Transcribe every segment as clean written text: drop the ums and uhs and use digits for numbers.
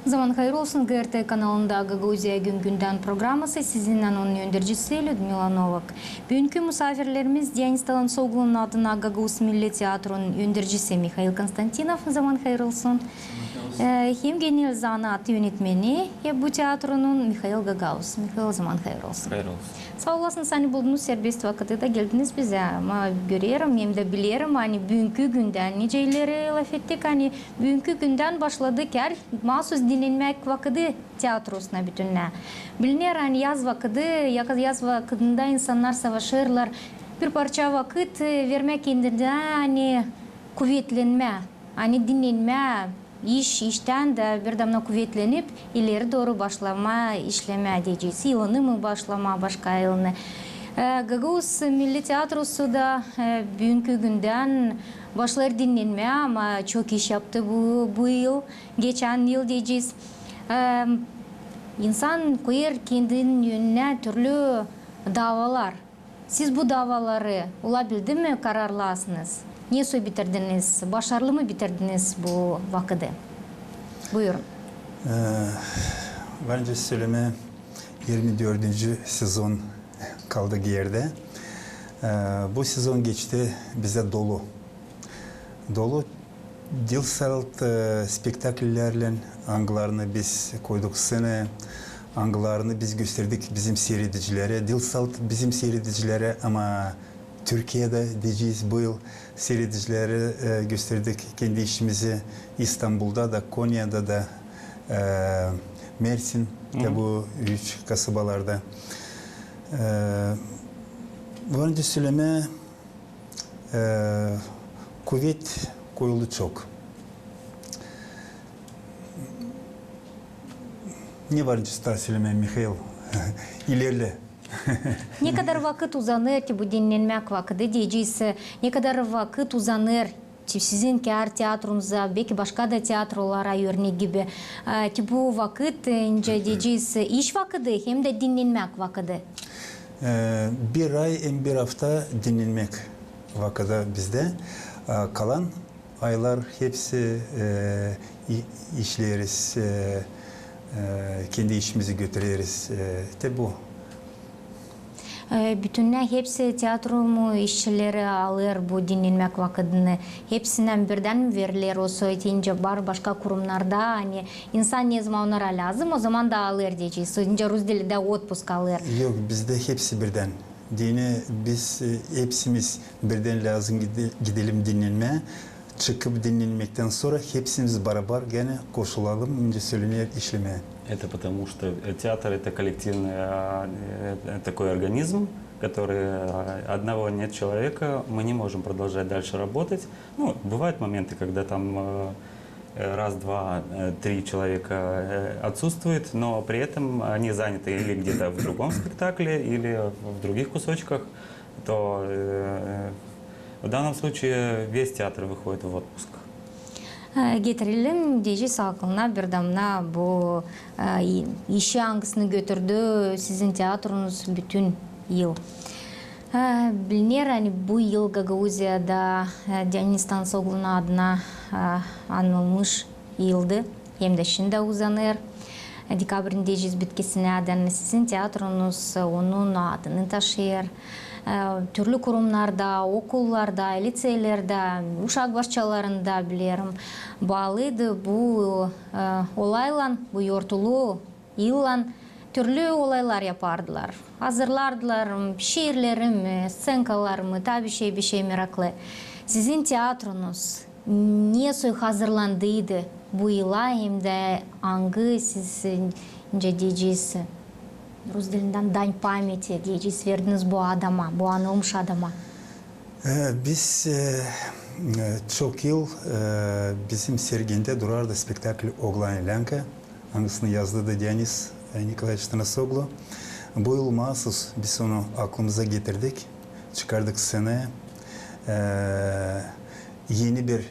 Zaman hayırlı olsun. GRT kanalında Gagauzya Gün Günden programması sizinle onun yöneticisi Людмила Novak. Bugünkü misafirlerimiz Deniz Talansoğlu'nun adına Gagauz Milli Tiyatro'nun yöneticisi Mikhail Konstantinov. Zaman hayırlı olsun. Hem genel zanaat yönetmeni bu tiyatronun Mikhail Gagauz. Mikhail, zaman hayırlı olsun. Hayırlı olsun. Sağ olasın, seni buldunuz, serbest vakitte de geldiniz bize. Ama görüyorum, hem de biliyorum, hani bugünkü günden niceleri laf ettik, hani bugünkü günden başladık her mahsus dinlenmek vakiti tiyatrosuna bütünle. Bilinir, hani yaz vakiti, yaz vakitinde insanlar savaşırlar. Bir parça vakit vermek kendine hani kuvvetlenme, hani dinlenme, işten de bir damla kuvvetlenip ileri doğru başlama, işleme diyeceğiz. Yılını mı başlama, başka yılını. Gagauz Milli Tiyatrosu da bugünkü günden başlar dinlenme ama çok iş yaptı bu yıl, geçen yıl diyeceğiz. İnsan koyar kendinin yönüne türlü davalar. Siz bu davaları olabildi mi kararlasınız? Nasıl bitirdiniz? Başarılı mı bitirdiniz bu vakitte? Buyurun. Bence söyleme 24. sezon kaldığı yerde. Bu sezon geçti bize dolu. Dolu dilsalt spektakellerle anglarını biz koyduk sene. Anglarını biz gösterdik bizim seyredicilere. Dilsalt bizim seyredicilere ama Türkiye'de diyeceğiz bu yıl seyredicilere gösterdik kendi işimizi İstanbul'da da Konya'da da Mersin'de bu 3 kasabalarda. Bu önce söyleme kuvvet koyuldu çok. Ne var önce söyleme Mikhail? İlerle. Ne kadar vakit uzanır ki bu dinlenmek vakiti diyeceğiz. Ne kadar vakit uzanır sizin tiyatronuza, belki başka da tiyatrolara örnek gibi. Bu vakit diyeceğiz iş vakiti hem de dinlenmek vakiti. Bir ay hem bir hafta dinlenmek vakiti bizde. Kalan aylar hepsi işleriz, kendi işimizi götürürüz. De bu. Bütünler hepsi tiyatro mu işçileri alır bu dinlenmek vakitini. Hepsinden birden verilir o söyleyince var başka kurumlarda hani insan ne zaman onlara lazım o zaman da alır diyeceğiz. Söyleyince Rus dili de otpusк alır. Yok bizde hepsi birden. Dini biz hepsimiz birden lazım gidelim dinlenmeye. Çıkıp dinlenmekten sonra hepsimiz beraber gene koşulalım önce söylenir işlemeye. Это потому, что театр – это коллективный такой организм, который одного нет человека, мы не можем продолжать дальше работать. Ну, бывают моменты, когда там раз, два, три человека отсутствует, но при этом они заняты или где-то в другом спектакле, или в других кусочках, то в данном случае весь театр выходит в отпуск. Getirelim diyeceğiz aklına bir damla bu işi hangisini götürdü sizin tiyatronuz bütün yıl. Bilinir hani bu yıl Gagauzya'da Deniz Talansoğlu'nun adına anılmış yıldı. Hem de şimdi uzanır. Dekabrın diyeceğiz bitkisine adını sizin tiyatronuz onun adını taşır. Türlü kurumlarda, okullarda, liseylerde, uşak bahçelerinde bilirim. Bağlıydı bu olayla, bu yortulu yılla türlü olaylar yapardılar. Hazırlardılar şiirlerimi, scenkalarımı, tabii bir şey meraklı. Sizin tiyatronuz nasıl hazırlandıydı bu yıla hem de hangi sizin diyeceğiz? Rus dilinden daň pameti diyeceğiz verdiniz bu adama, bu anılmış adama. Biz çok yıl bizim serginde durardı spektakl Oğlan Lenka. Hangisini yazdı da Deniz Nikolaevich Talansoğlu. Bu yıl mahsus biz onu aklımıza getirdik. Çıkardık seneye. Yeni bir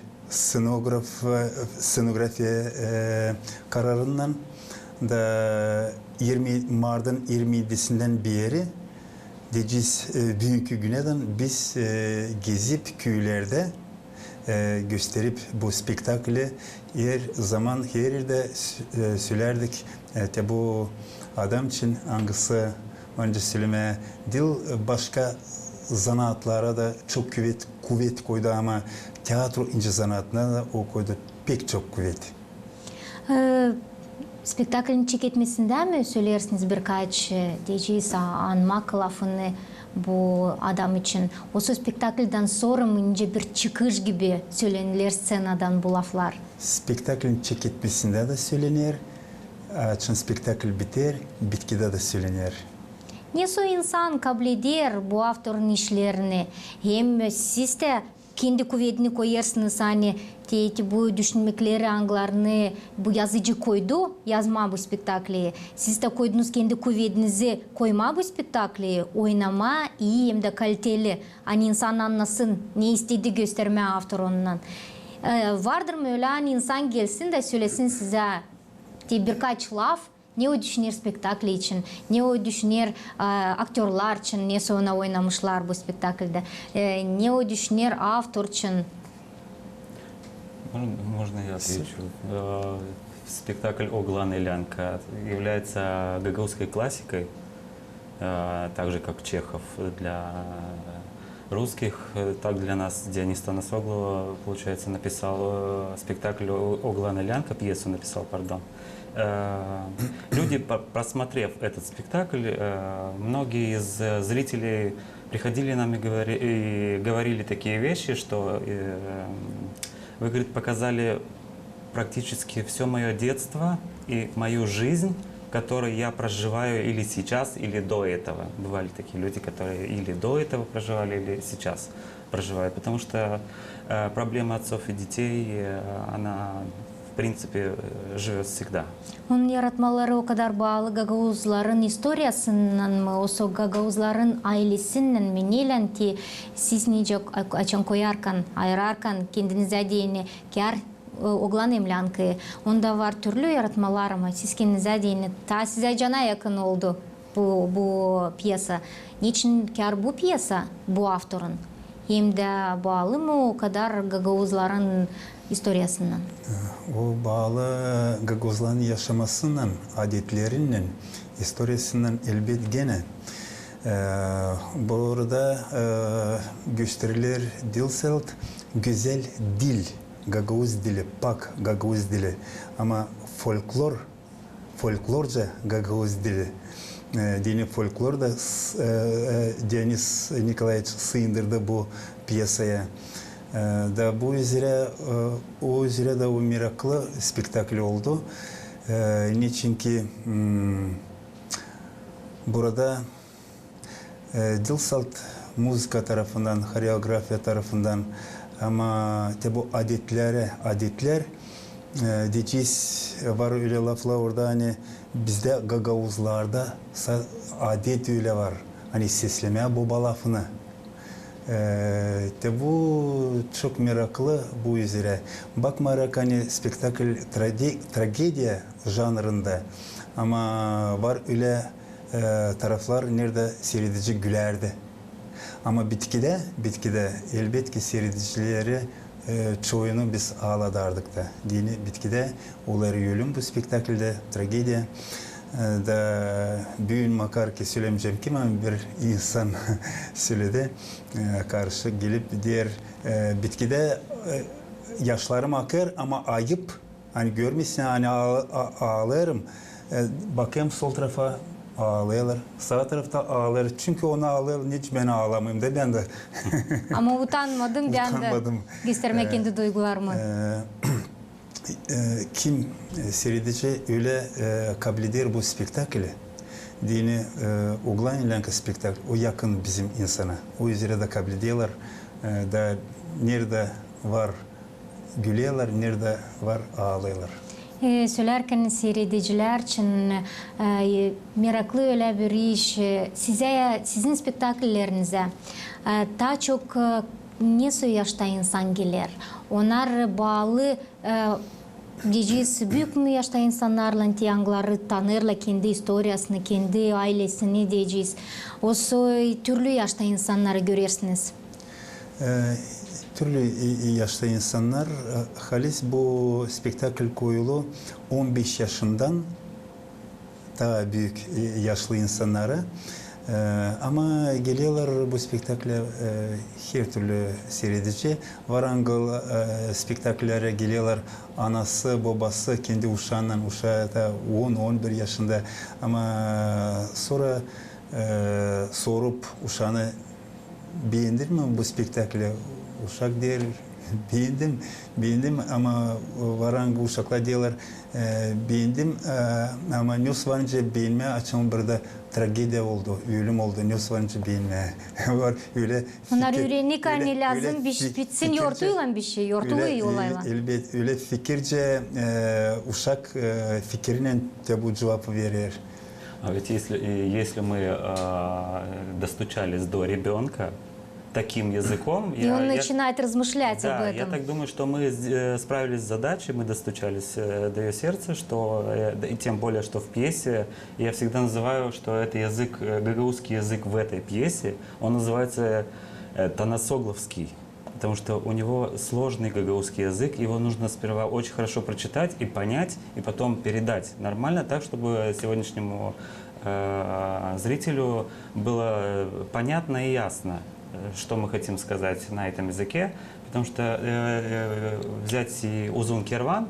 scenografi kararından da 20 Mart'ın 27'sinden beri diyeceğiz bugünkü güneden biz gezip köylerde gösterip bu spektakli her zaman her yerde söylerdik. Bu adam için hangisi önce söyleme dil başka zanaatlara da çok kuvvet koydu ama tiyatro ince zanaatına da o koydu pek çok kuvvet. Spektaklin çekilmesinde mi söylersiniz birkaç diyeceğiz anmak lafını bu adam için? O spektaklden sonra mı ince bir çıkış gibi söylenilir scenadan bu laflar? Spektaklin çekilmesinde de söylenir. Çünkü spektakl biter, bitkide de söylenir. Nasıl insan kabul eder bu aktörün işlerini? Hem siz de kendi kuvvetini koyarsınız hani bu düşünmekleri, anılarını bu yazıcı koydu, yazma bu spektakli. Siz de koydunuz kendi kuvvetinizi koyma bu spektakli, oynama iyi hem de kaliteli. Hani insan anlasın, ne istediği gösterme aktör ondan. Vardır mı öyle hani insan gelsin de söylesin size birkaç laf, ne o düşünür spektakli için, ne o düşünür aktörler için, ne sonra oynamışlar bu spektaklde, ne o düşünür автор için. Можно я отвечу? Спектакль «Оглан и Лянка» является гагаузской классикой, так же как Чехов для русских, так для нас Дионис Танасоглу, получается, написал спектакль «Оглан и Лянка», пьесу написал, пардон. Люди, просмотрев этот спектакль, многие из зрителей приходили нам и говорили такие вещи, что вы, говорит, показали практически все мое детство и мою жизнь, которую я проживаю или сейчас, или до этого. Бывали такие люди, которые или до этого проживали, или сейчас проживают. Потому что проблема отцов и детей, она, в принципе, живет всегда. Onun yaratmaları o kadar bağlı Gagauzların historiasından mı, o Gagauzların ailesinden mi, neyle ki siz nice açan koyarken, ayırarken kendinize diyeni kar Oglan Emlanka'yı, onda var türlü yaratmalar ama siz kendinize diyeni, ta size cana yakın oldu bu piyasa. Niçin kar bu piyasa bu aktörün? Hem de bağlı mı o kadar Gagauzların historiasından? O bağlı Gagauzların yaşamasından, adetlerinden, historiasından elbet gene. Bu arada gösterilir dilselt güzel dil, Gagauz dili, pak Gagauz dili ama folklorca Gagauz dili. Dini folklor da Deniz Nikolaevich sığındırdı bu piyasaya. Da bu üzere de o meraklı spektakl oldu. Niçin ki burada dilsalt müzika tarafından, koreografiya tarafından ama bu adetler diyeceğiz var öyle laflar orada hani bizde Gagauzlarda adet öyle var. Hani seslemeye baba lafını. Bu çok meraklı bu üzere. Bakmayarak hani spektakl tragedya janrında ama var öyle taraflar nerede seyredici gülerdi. Ama bitkide elbet ki seyredicileri çoğunu biz ağladardık da. Dini bitkide olayı ölüm bu spektaklde tragedya da büyün makar ki söylemeyeceğim kim ama bir insan söyledi karşı gelip diğer bitkide yaşlarım akar ama ayıp hani görmüşsün hani ağlarım bakayım sol tarafa ağlayalım sağ tarafta ağlar çünkü onu ağlayalım hiç ben ağlamayayım da ben de ama utanmadım ben de göstermek kendi duygularımı. Kim seyredici öyle kabul eder bu spektakli? Dini Oglan i Lyanka spektakl, o yakın bizim insana. O üzere de kabul ediyorlar. Da nerede var gülüyorlar, nerede var ağlıyorlar. Söylerken seyrediciler için meraklı öyle bir iş. Sizin spektakllerinize daha çok nasıl yaşta insan gelir? Onlar bağlı diyeceğiz büyük mü yaşta insanlarla tiyangları tanırlar kendi historiasını, kendi ailesini diyeceğiz. O türlü yaşta insanları görürsünüz. Türlü yaşta insanlar halis bu spektakl koyulu 15 yaşından daha büyük yaşlı insanlara. Ama geliyorlar bu spektakle her türlü seyredici. Varangıl spektakllere geliyorlar anası, babası, kendi uşağından, uşağı da 10-11 yaşında. Ama sonra sorup uşağını beğendin mi bu spektakle? Uşak der, beğendim ama varang uşaklar diyorlar beğendim ama nüs varınca beğenme açımı burada tragedya oldu, ölüm oldu, nüs varınca beğenme var öyle. Onlar öğrenlik hani lazım bitsin yortuyla bir şey, yortuluyor olayla. Elbet öyle fikirce uşak fikrine de bu cevabı verir. А ведь если мы достучались до ребенка таким языком, И он начинает размышлять об да, этом. я так думаю, что мы справились с задачей, мы достучались до ее сердца, что, и тем более, что в пьесе, я всегда называю, что это язык, гагаузский язык в этой пьесе, он называется танасогловский. Потому что у него сложный гагаузский язык, его нужно сперва очень хорошо прочитать и понять, и потом передать нормально, так, чтобы сегодняшнему зрителю было понятно и ясно, что мы хотим сказать на этом языке. Потому что взять и Узун Керван,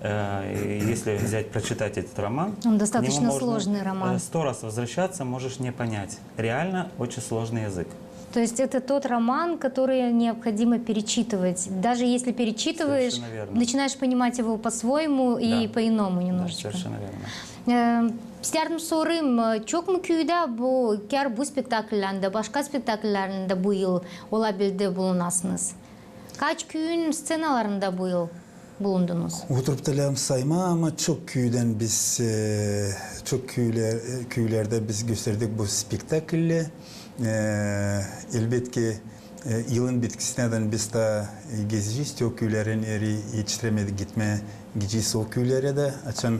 если взять, прочитать этот роман, Он достаточно сложный роман. 100 раз возвращаться, можешь не понять. Реально очень сложный язык. То есть это тот роман, который необходимо перечитывать. Даже если перечитываешь, начинаешь понимать его по-своему и по-иному немножечко. Да, совершенно верно. Sizlerden sorayım, çok mu köyde bu spektaküllerinde, başka spektaküllerinde bu yıl olabildi bulunasınız? Kaç köyün scenalarında bu yıl bulundunuz? Oturup da sayma ama çok köyden biz, çok köylerde biz gösterdik bu spektakülü. Elbette yılın bitkisinden biz de gezeceğiz. O köylerin yetiştiremedik gitme gideceğiz o köylere de açan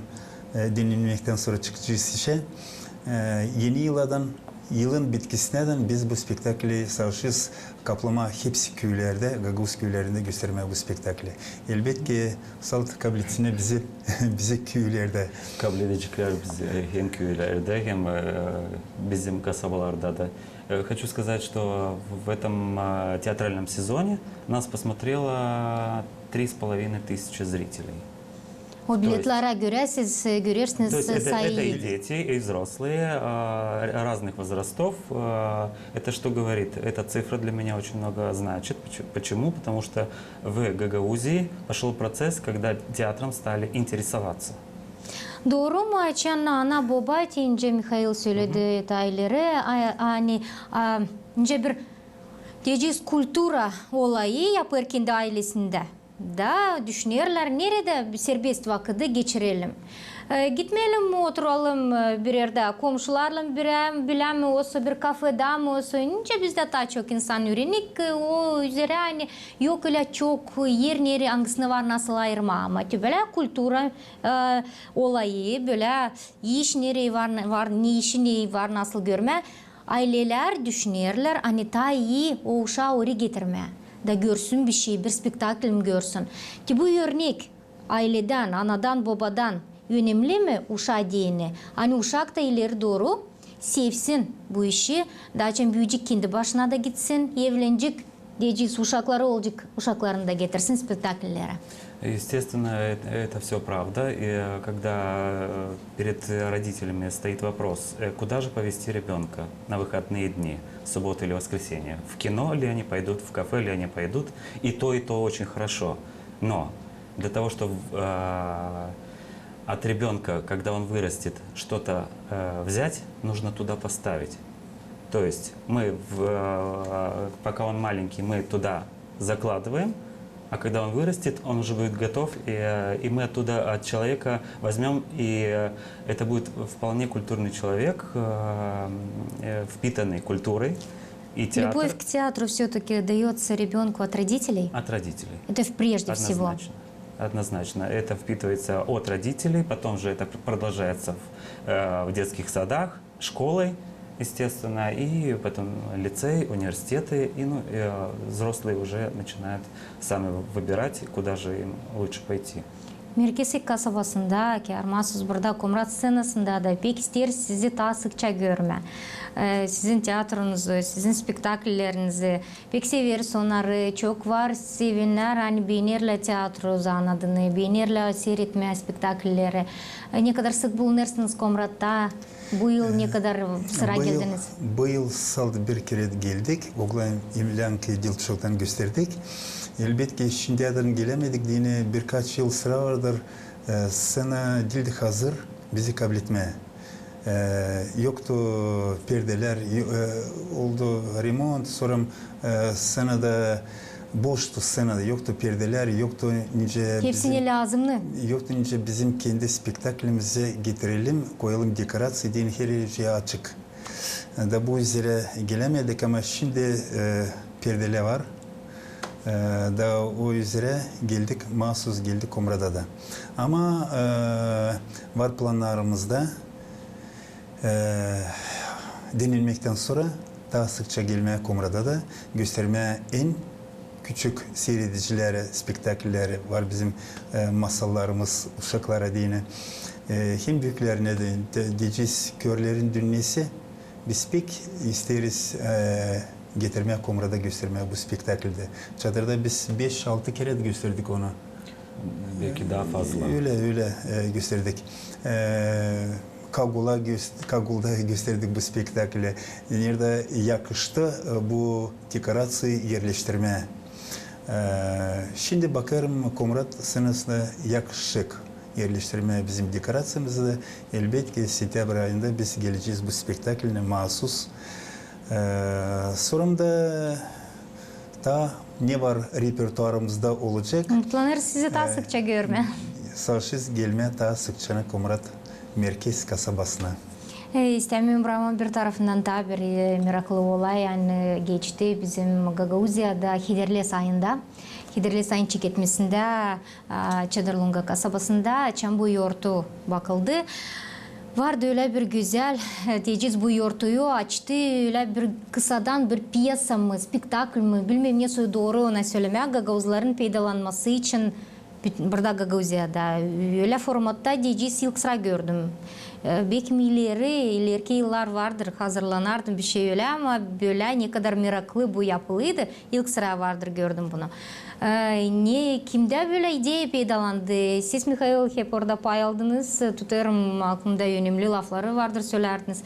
dinlenmekten sonra çıkacağız işe. Yeni yılın bitkisinden biz bu spektakli savaşız kaplama hepsi köylerde, Gagavuz köylerinde göstermeye bu spektakli. Elbette salt kabilesine bizi köylerde. Kabul ediciler bizi hem köylerde hem bizim kasabalarda da. Хочу сказать, что в этом театральном сезоне нас посмотрело 3500 зрителей. O biletlere göre siz görürsünüz То есть это sayıyı. и дети, и взрослые, разных возрастов. Это что говорит? Эта цифра для меня очень много значит. Почему? Потому что в Гагаузии пошел процесс, когда театром стали интересоваться. Doğru mu Ayçan ana baba deyince Mikhail söyledi detayları. Hani ince bir diyeceğiz kultura olayı yaparken de ailesinde. Da düşünüyorlar nerede bir serbest vakiti geçirelim. Gitmeyelim mi oturalım bir yerde komşularla bilen mi olsa bir kafede mi olsa ince bizde daha çok insan öğrenik o üzere hani yok öyle çok yer neri hangisine var nasıl ayırma ama böyle kultura olayı böyle iş neri var ne işi ne var nasıl görme aileler düşünüyorlar hani daha iyi o uşağı oraya getirme da görsün bir şey bir spektakl mi görsün ki bu örnek aileden anadan babadan önemli mi uşağı diyeni? Hani uşak da ileri doğru sevsin bu işi. Daha çok büyüyecek kendi başına da gitsin, evlenecek, diyeceğiz uşakları olacak, uşaklarını da getirsin spektakllere. Естественно, это все правда. И когда перед родителями стоит вопрос, куда же повезти ребенка на выходные дни, субботу или воскресенье, в кино ли они пойдут, в кафе ли они пойдут, и то очень хорошо. Но для того, чтобы от ребенка, когда он вырастет, что-то взять, нужно туда поставить. То есть мы, пока он маленький, мы туда закладываем, а когда он вырастет, он уже будет готов, и мы оттуда от человека возьмем, и это будет вполне культурный человек, впитанный культурой. И театр. Любовь к театру все-таки дается ребенку от родителей? От родителей. Это прежде всего. Однозначно. Это впитывается от родителей, потом же это продолжается в детских садах, школой, естественно, и потом лицей, университеты, и, ну, взрослые уже начинают сами выбирать, куда же им лучше пойти. Меркесек касабасында, армасыз бұрда комрат сценасында да бекістер сізді тасықча көрме. Sizin tiyatronuzu, sizin spektakellerinizi pek severiz onları. Çok var sevenler hani beğenirler tiyatro zanadını, beğenirler seyretmeye spektakelleri. Ne kadar sık bulunursunuz Komrat'ta? Bu yıl ne kadar sıra geldiniz? Bu yıl saldı bir kere geldik. Oğlan İmlank'ı Dilçok'tan gösterdik. Elbette şimdiye kadar gelemedik. Yine birkaç yıl sıra vardır. Sana dilde hazır bizi kabul etmeye. Yoktu perdeler, oldu remont, sonra senada boştu senada, yoktu perdeler, yoktu nice Hepsine lazımlı. Yoktu nice bizim kendi spektaklimize getirelim, koyalım dekorasyon diye her şey açık. Da bu üzere gelemedik ama şimdi perdeler var. Da o üzere geldik, mahsus geldik Komrad'a da. Ama var planlarımızda. Denilmekten sonra daha sıkça gelmeye Komrad'a da göstermeye en küçük seyredicilere, spektakülleri var bizim masallarımız, uşaklara diyene. Hem büyüklerine de diyeceğiz körlerin dünyası biz pek isteriz getirmeye Komrad'a göstermeye bu spektakülde. Çadırda biz 5-6 kere de gösterdik onu. Belki daha fazla. Öyle gösterdik. Kagul'da gösterdik bu spektakle. Nerede yakıştı bu dekorasyon yerleştirmeye. Şimdi bakarım Komrat sınıfına yakışık yerleştirmeye bizim dekorasyonumuzu. Elbette sentember ayında biz geleceğiz bu spektakline mahsus. Sonra da ne var repertuarımızda olacak? Planır sizi daha sıkça görme. Sağsız gelmeye daha sıkça Komrat merkez kasabasına. İstemiyorum Brahman bir tarafından da bir meraklı olay yani geçti bizim Gagauzya'da Hiderles ayında. Hiderles ayın çeketmesinde Çadırlunga kasabasında çambu yortu bakıldı. Vardı öyle bir güzel diyeceğiz bu yortuyu açtı öyle bir kısadan bir piyasa mı spektakl mı bilmem ne doğru ona söylemeye Gagauzların peydalanması için burada Gagauzya'da öyle formatta diyeceğiz ilk sıra gördüm. Belki ileriki yıllar vardır hazırlanardım bir şey öyle ama böyle ne kadar meraklı bu yapılıydı ilk sıra vardır gördüm bunu. Kimde böyle ideya peydalandı? Siz Mikhail hep orada pay aldınız. Tutarım aklımda önemli lafları vardır söylerdiniz.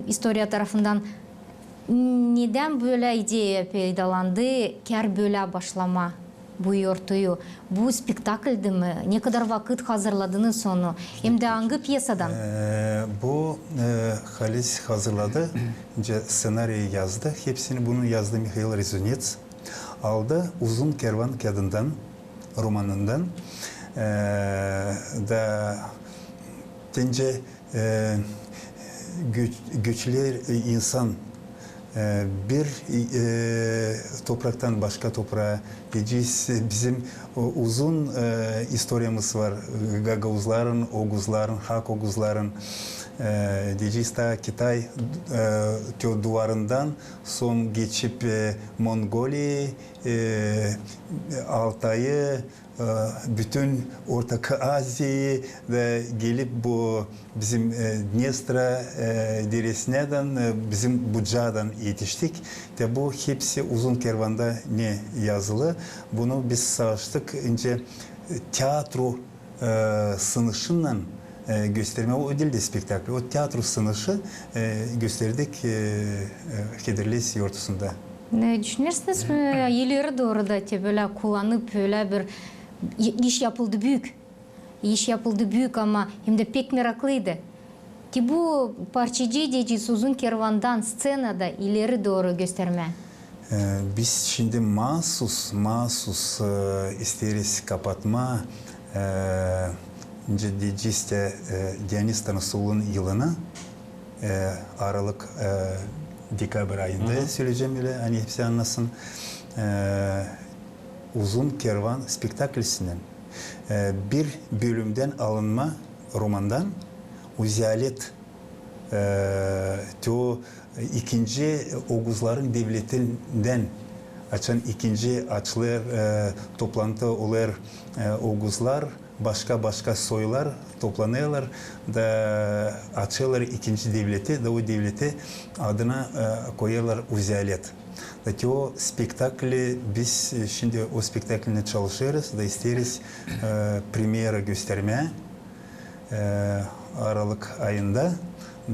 İstoria tarafından neden böyle ideya peydalandı? Kar böyle başlama bu yortuyu. Bu spektakldi mi? Ne kadar vakit hazırladınız onu? Hem de hangi piyasadan? Bu Halis hazırladı. Senaryoyu yazdı. Hepsini bunu yazdı Mikhail Rezunets. Aldı Uzun Kervan Kadından romanından da bence göçler insan bir topraktan başka toprağa diyeceğiz. Bizim uzun historiamız var. Gagauzların, Oguzların, Hak Oguzların diyeceğiz ta Kitay duvarından son geçip Mongolia, Altay'ı, bütün Orta Asya'yı da gelip bu bizim Dniestra deresinden bizim Buca'dan yetiştik. De bu hepsi uzun kervanda ne yazılı. Bunu biz savaştık. Önce tiyatro sınıfından gösterme o değil de spektakl. O tiyatro sınıfı gösterdik Hiderles yortusunda. Ne düşünürsünüz mü? İleri doğru da böyle kullanıp böyle bir iş yapıldı büyük. İş yapıldı büyük ama hem de pek meraklıydı. Ki bu parçacı diyeceğiz uzun kervandan scenada ileri doğru gösterme. Biz şimdi mahsus isteriz kapatma diyeceğiz de Deniz Tanrısıoğlu'nun yılına Aralık dekabr ayında söyleyeceğim öyle hani hepsi anlasın. Uzun Kervan spektaklisinden bir bölümden alınma romandan Uzialet to ikinci Oğuzların devletinden açan ikinci açılır toplantı olur Oğuzlar başka soylar toplanıyorlar da açıyorlar ikinci devleti da o devleti adına koyuyorlar Uzialet. Da o spektakli biz şimdi o spektakline çalışıyoruz da isteriz premiere göstermeye Aralık ayında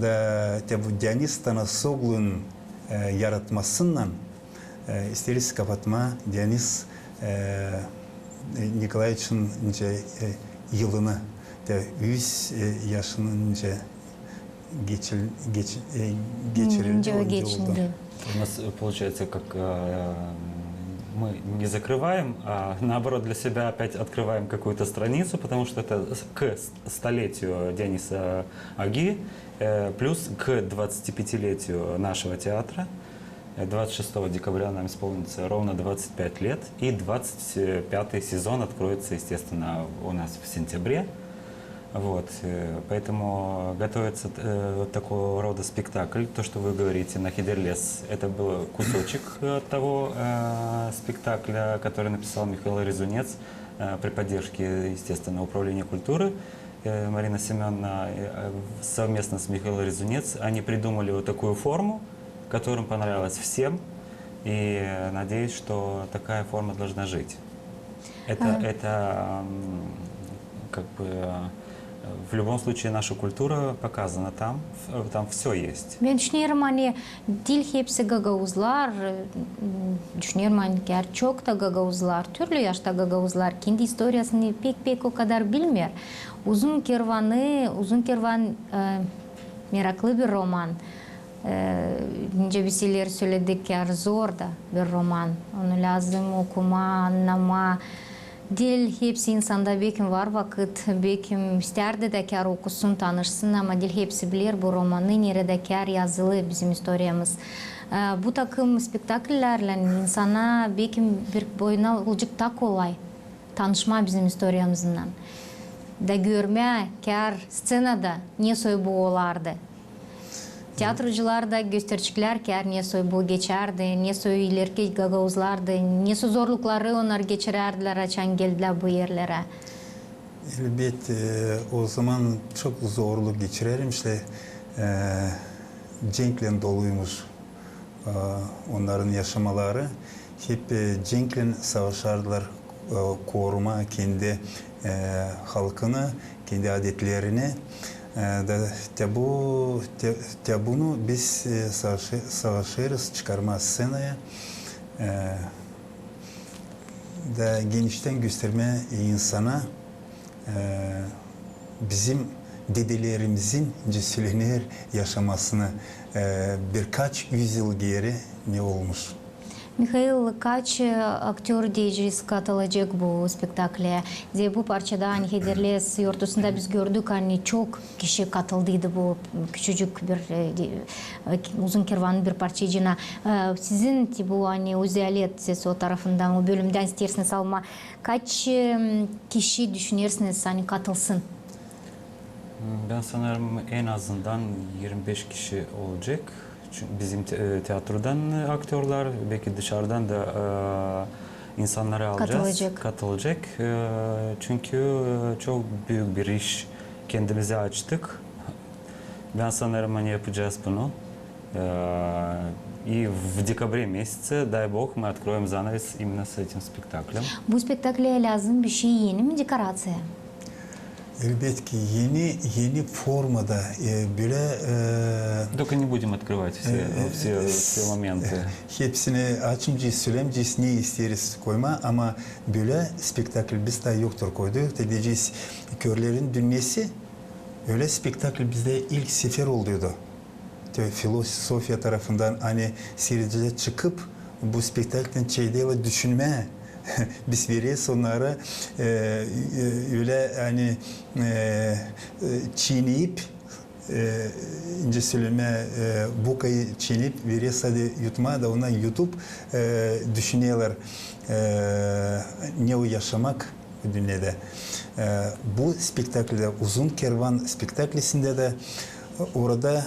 da bu Deniz Tanasoglu'nun yaratmasından isteriz kapatma Deniz Nikolaevич'in yılını da 100 yaşınınca geçirildi. У нас получается, как мы не закрываем, а наоборот для себя опять открываем какую-то страницу, потому что это к столетию Дениса Аги, плюс к 25-летию нашего театра. 26 декабря нам исполнится ровно 25 лет, и 25-й сезон откроется, естественно, у нас в сентябре. Вот, поэтому готовится такого рода спектакль. То, что вы говорите на Хидерлес, это был кусочек того спектакля, который написал Михаил Резунец при поддержке, естественно, Управления культуры. Марина Семеновна совместно с Михаилом Резунец, они придумали вот такую форму, которая понравилась всем, и надеюсь, что такая форма должна жить. Это как бы в любом случае наша культура показана там все есть. Ben düşünüyorum hani dil hepsi Gagavuzlar, düşünüyorum hani çok da Gagavuzlar, türlü yaşta Gagavuzlar kendi historiasını pek o kadar bilmiyor. Uzun Kervan meraklı bir roman. Önce bir şeyler söyledik ya zor da bir roman. Onu lazım okuma, anlama. Dil hepsi insanda bekim var vakit, bekim isterdi de kar okusun, tanışsın ama dil hepsi bilir bu romanı nerede kar yazılı bizim historiyamız. Bu takım spektaküllerle insana bekim bir boyuna olacak da kolay tanışma bizim historiyamızdan. Da görme kar scenada ne soy bu olardı. Tiyatrocular da göstericiler kar ne soy bu geçerdi, ne soy ileriki Gagavuzlardı, ne soy zorlukları onlar geçirerdiler açan geldiler bu yerlere. Elbette o zaman çok zorluk geçirerim işte cenkle doluymuş onların yaşamaları. Hep cenkle savaşardılar koruma kendi halkını, kendi adetlerini. Bunu biz savaşırız çıkarma scenaya da genişten gösterme insana bizim dedelerimizin cesülenir yaşamasını birkaç yüzyıl geri ne olmuş. Mikhail kaç aktör diyeceğiz katılacak bu spektakle? Bu parçada hani Hederles yurtusunda biz gördük hani çok kişi katıldıydı bu küçücük bir uzun kervanın bir parçacığına. Sizin bu hani Uzialet ses o tarafından o bölümden istersiniz alma. Kaç kişi düşünürsünüz hani katılsın? Ben sanırım en azından 25 kişi olacak. Çünkü bizim tiyatrodan aktörler, belki dışarıdan da insanları alacağız. Katılacak. Çünkü çok büyük bir iş kendimize açtık. Ben sanırım hani yapacağız bunu. И в декабре месяце, дай бог, мы откроем занавес именно с этим спектаклем. Bu spektakle lazım bir şey yeni mi dekorasyon? Elbette ki yeni formada böyle Только не будем открывать все моменты. Hepsini açımcı söylemciyiz ne isteriz koyma ama böyle spektakl biz daha yoktur koyduk. Diyeceğiz körlerin dünyası öyle spektakl bizde ilk sefer oluyordu. Filosofya tarafından hani seyirciler çıkıp bu spektaklin şeydeyle düşünme biz veriyoruz onlara öyle hani çiğneyip ince söyleme bukayı çiğneyip veriyoruz hadi yutma da ondan yutup düşünüyorlar ne o yaşamak bu dünyada. Bu spektaklde uzun kervan spektaklisinde de orada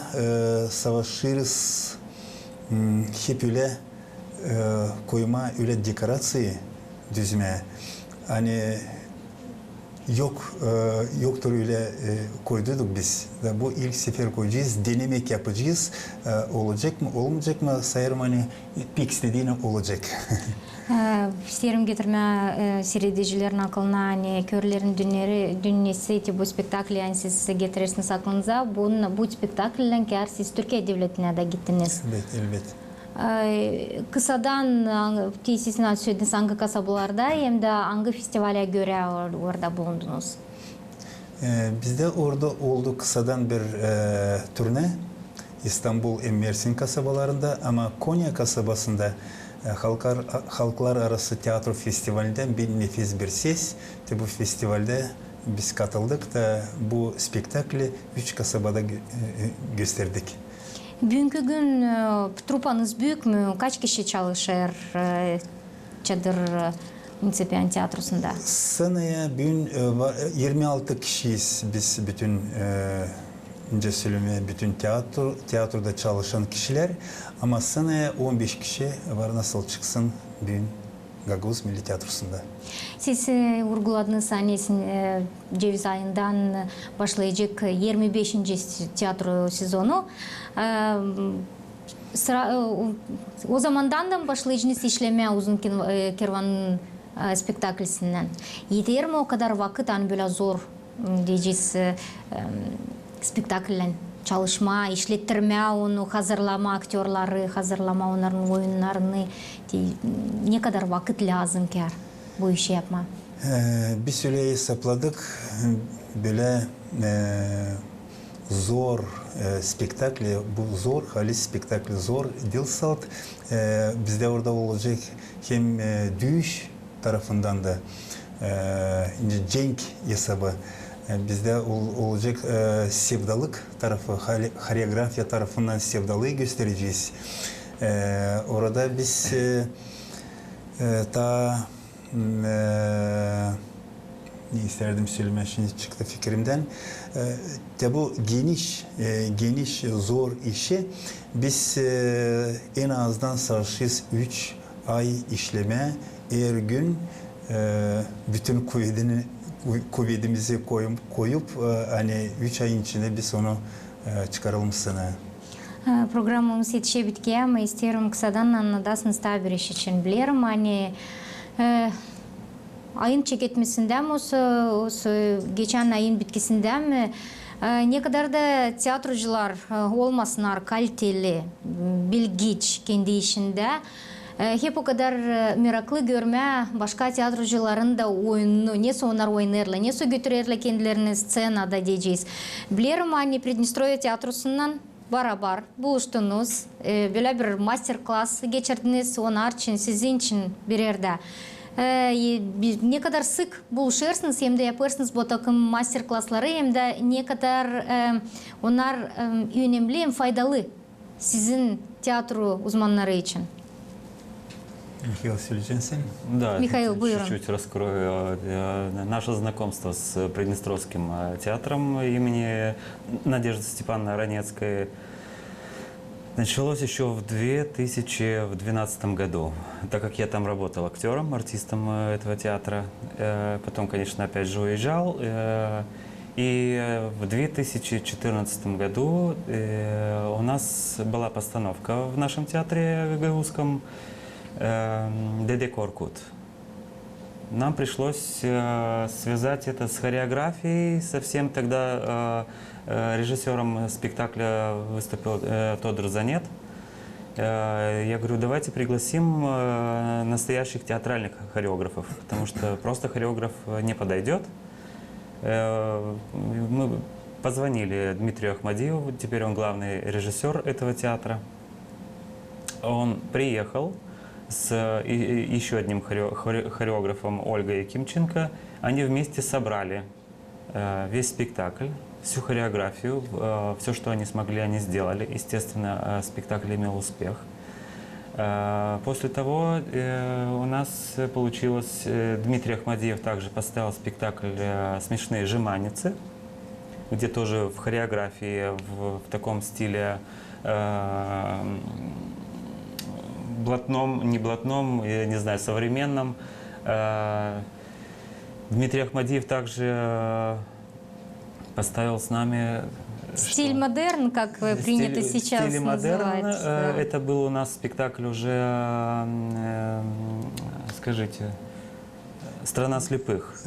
savaşırız hep öyle koyma öyle dekorasyon düzme. Hani yoktur öyle koyduk biz. Bu ilk sefer koyacağız, denemek yapacağız. Olacak mı, olmayacak mı sayarım hani pek istediğine olacak. Серим getirme seyredicilerin aklına hani körlerin dünyası bu spektakli yani siz getirirsiniz aklınıza. Bu spektaklden kar siz Türkiye devletine de gittiniz. Evet, elbet. Kısadan tesisine söylediniz hangi kasabalarda hem de hangi festivale göre orada bulundunuz? Biz de orada oldu kısadan bir turne. İstanbul, Mersin kasabalarında ama Konya kasabasında Halklar Arası Tiyatro Festivali'nden bir nefis bir ses. Bu festivalde biz katıldık da bu spektakli 3 kasabada gösterdik. Bugünkü gün trupanız büyük mü? Kaç kişi çalışır Çadır Munisipiyen Tiyatrosu'nda? Seneye bugün 26 kişiyiz biz bütün ince söyleme bütün tiyatroda çalışan kişiler ama seneye 15 kişi var nasıl çıksın bugün Gagavuz Milli Tiyatrosu'nda. Siz vurguladınız hani ceviz ayından başlayacak 25. tiyatro sezonu. O zamandan da başlayacağınız işleme uzun kervan spektaklisinden. Yeter mi o kadar vakit hani böyle zor diyeceğiz spektaklen çalışma, işlettirme, onu hazırlama, aktörleri hazırlama, onların oyunlarını ne kadar vakit lazım ki bu işi yapma? Bir süre hesapladık. Böyle zor spektakli, bu zor, halis spektakli zor dilsalt. Bizde orada olacak hem düğüş tarafından da cenk hesabı. Bizde olacak sevdalık tarafı, koreografiya tarafından sevdalığı göstereceğiz. Orada biz ne isterdim söylemeye şimdi çıktı fikrimden. Bu geniş zor işi biz en azından sarışız 3 ay işleme her gün bütün kuvvetimizi koyup hani 3 ayın içinde biz onu çıkarılmışsını. Programımız yetişe bitkiye ama isterim kısadan anladasınız tabi iş için bilirim hani ayın çeketmesinden geçen ayın bitkisinden mi ne kadar da tiyatrocular olmasınlar kaliteli, bilgiç kendi işinde hep o kadar meraklı görme başka tiyatrocuların da oyununu, nasıl onlar oynarlar, nasıl götürürler kendilerini scenada diyeceğiz. Bilirim hani Pridnestrovya tiyatrosundan beraber buluştunuz, böyle bir master class geçirdiniz onlar için, sizin için bir yerde. Ne kadar sık buluşursınuz hem de yaparsınız bu takım master classları hem de ne kadar onlar önemli hem faydalı sizin tiyatro uzmanları için. Михаил, söyleyeceksin. Да, Михаил, быстро. чуть-чуть раскрою. Наше знакомство с Приднестровским театром имени Надежды Степановны Ранецкой началось еще в 2012 году, так как я там работал актером, артистом этого театра. Потом, конечно, опять же уезжал. И в 2014 году у нас была постановка в нашем театре гагаузском «Деде Коркут». Нам пришлось связать это с хореографией. Совсем тогда режиссером спектакля выступил Тодор Занет. Я говорю, давайте пригласим настоящих театральных хореографов, потому что просто хореограф не подойдет. Мы позвонили Дмитрию Ахмадиеву, теперь он главный режиссер этого театра. Он приехал с еще одним хореографом Ольгой Якимченко. Они вместе собрали весь спектакль, всю хореографию, все, что они смогли, они сделали. Естественно, спектакль имел успех. После того у нас получилось, Дмитрий Ахмадиев также поставил спектакль «Смешные жеманницы». где тоже в хореографии, в таком стиле блатном, не блатном, я не знаю, современном. Дмитрий Ахмадиев также поставил с нами... Стиль модерн, как принято сейчас в стиле называть. модерн. Да. Это был у нас спектакль уже, скажите, «Страна слепых».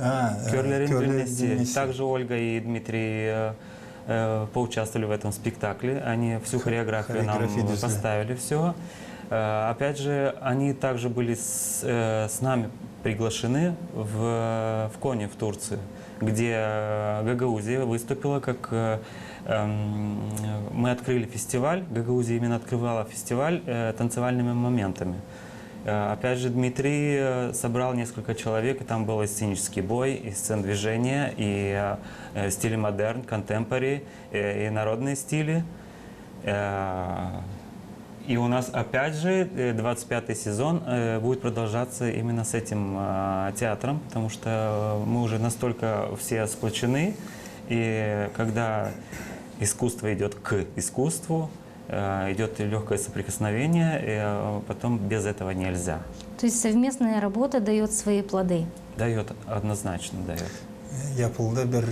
Кёрлерин Вильнюсе. Также Ольга и Дмитрий поучаствовали в этом спектакле. Они всю хореографию нам поставили, все. Опять же, они также были с нами приглашены в Коне, в Турции, где Гагаузия выступила как... Мы открыли фестиваль, Гагаузия именно открывала фестиваль танцевальными моментами. Опять же, Дмитрий собрал несколько человек, и там был и сценический бой, и сцен движения, и стили модерн, контемпори, и народные стили. И у нас, опять же, 25-й сезон будет продолжаться именно с этим театром, потому что мы уже настолько все сплочены, и когда искусство идет к искусству, идет легкое соприкосновение, и потом без этого нельзя. То есть совместная работа дает свои плоды? Дает, однозначно дает. Yapıldı bir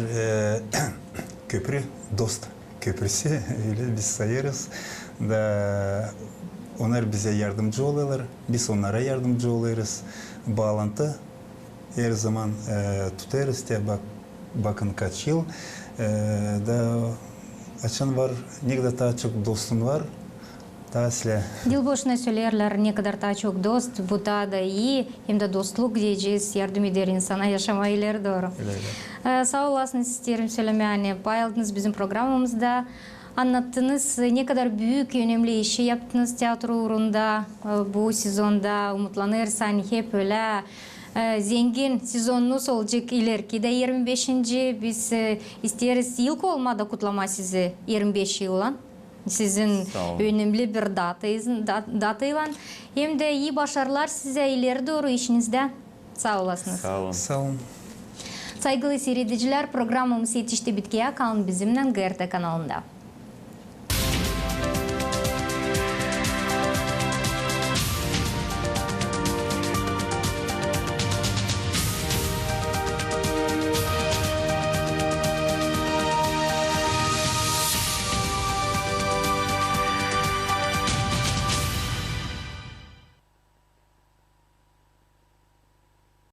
köprü, dost köprüsü, öyle biz sayarız. Da onlar bize yardımcı oluyorlar, biz onlara yardımcı oluyoruz. Bağlantı her zaman tutarız diye bakın kaç yıl. Da açan var, ne kadar daha çok dostun var. Дилбошна сөйлерлер не кадар тачок дост бутада и имда достлук дежес ярдым едер инсана яшамайлер дору. Сау оласыңыз сіздерім сөйлемәне. Байылдыңыз bizim программамызда. Anlattınız, ne kadar büyük, önemli işi yaptınız tiyatro uğrunda bu sezonda. Umutlanırsan hep öyle zengin sezonunuz olacak ileriki de 25. Biz isteriz yıl olmadı kutlama sizi 25 yılan. Sizin önemli bir datayla. Hem de iyi başarılar size ileri doğru işinizde. Sağ olasınız. Sağ olun. Sağ olun. Saygılı seyrediciler, programımız yetişti bitkiye. Kalın bizimle GRT kanalında.